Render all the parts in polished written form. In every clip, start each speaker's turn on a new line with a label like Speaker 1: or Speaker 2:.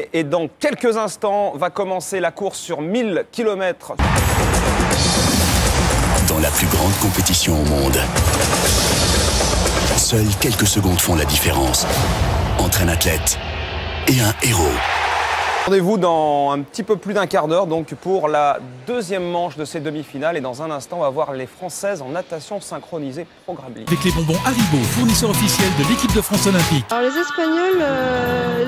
Speaker 1: démarrer et dans quelques instants va commencer la course sur 1000 km.
Speaker 2: Dans la plus grande compétition au monde, seules quelques secondes font la différence entre un athlète et un héros.
Speaker 1: Rendez-vous dans un petit peu plus d'un quart d'heure donc pour la deuxième manche de ces demi-finales et dans un instant on va voir les Françaises en natation synchronisée programme libre.
Speaker 3: Avec les bonbons Haribo, fournisseur officiel de l'équipe de France olympique.
Speaker 4: Alors les Espagnols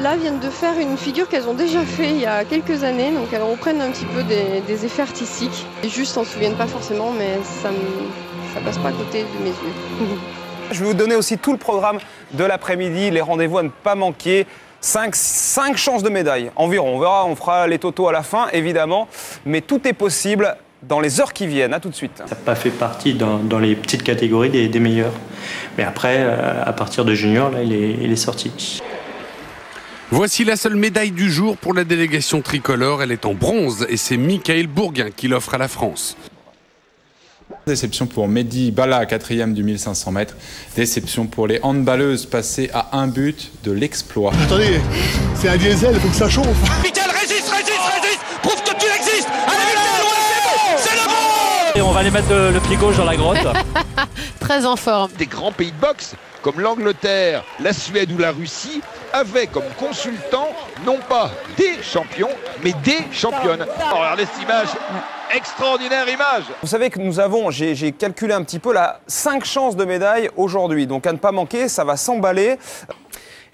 Speaker 4: là viennent de faire une figure qu'elles ont déjà fait il y a quelques années, donc elles reprennent un petit peu des effets artistiques. Et juste s'en souviennent pas forcément, mais ça passe pas à côté de mes yeux.
Speaker 1: Je vais vous donner aussi tout le programme de l'après-midi, les rendez-vous à ne pas manquer. 5 chances de médaille environ. On verra, on fera les totaux à la fin, évidemment. Mais tout est possible dans les heures qui viennent. À tout de suite.
Speaker 5: Ça n'a pas fait partie dans les petites catégories des meilleurs. Mais après, à partir de junior, là, il est sorti.
Speaker 6: Voici la seule médaille du jour pour la délégation tricolore. Elle est en bronze et c'est Michael Bourguin qui l'offre à la France.
Speaker 7: Déception pour Mehdi Bala, 4e du 1500 mètres. Déception pour les handballeuses passées à un but de l'exploit.
Speaker 8: Attendez, c'est un diesel, il faut que ça chauffe.
Speaker 9: Michael, résiste, prouve que tu existes. Allez, Michael, ouais, c'est le bon.
Speaker 10: Et on va aller mettre le pied gauche dans la grotte.
Speaker 11: Très en forme.
Speaker 12: Des grands pays de boxe, comme l'Angleterre, la Suède ou la Russie, avaient comme consultants non pas des champions, mais des championnes. Oh, regardez cette image, extraordinaire image.
Speaker 1: Vous savez que nous avons, j'ai calculé un petit peu, là, 5 chances de médaille aujourd'hui. Donc à ne pas manquer, ça va s'emballer.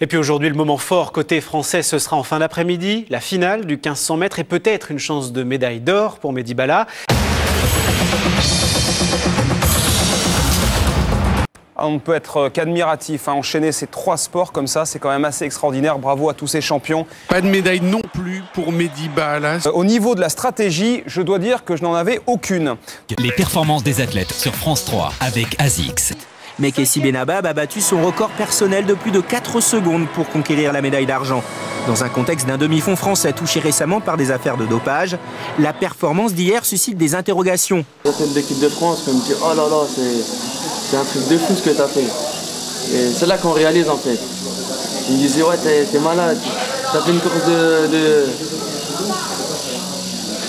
Speaker 13: Et puis aujourd'hui, le moment fort côté français, ce sera en fin d'après-midi, la finale du 1500 mètres et peut-être une chance de médaille d'or pour Mehdi Bala.
Speaker 1: On ne peut être qu'admiratif, enchaîner ces 3 sports comme ça, c'est quand même assez extraordinaire. Bravo à tous ces champions.
Speaker 6: Pas de médaille non plus pour Mehdi Bala.
Speaker 1: Au niveau de la stratégie, je dois dire que je n'en avais aucune.
Speaker 3: Les performances des athlètes sur France 3 avec ASICS.
Speaker 14: Mekessi Benabab a battu son record personnel de plus de 4 secondes pour conquérir la médaille d'argent. Dans un contexte d'un demi-fond français touché récemment par des affaires de dopage, la performance d'hier suscite des interrogations.
Speaker 15: Certaines d'équipe de France me disent « Oh là là, c'est un truc de fou ce que tu as fait ». Et c'est là qu'on réalise en fait. Ils me disaient « Ouais, t'es malade, t'as fait une course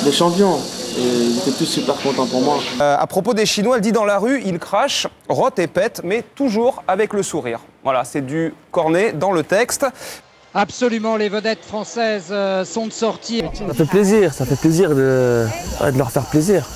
Speaker 15: de champion ». Et ils étaient tous super contents pour moi.
Speaker 1: À propos des Chinois, elle dit dans la rue, ils crachent, rotent et pètent, mais toujours avec le sourire. Voilà, c'est du cornet dans le texte.
Speaker 16: Absolument, les vedettes françaises sont de sortie.
Speaker 15: Ça fait plaisir de leur faire plaisir.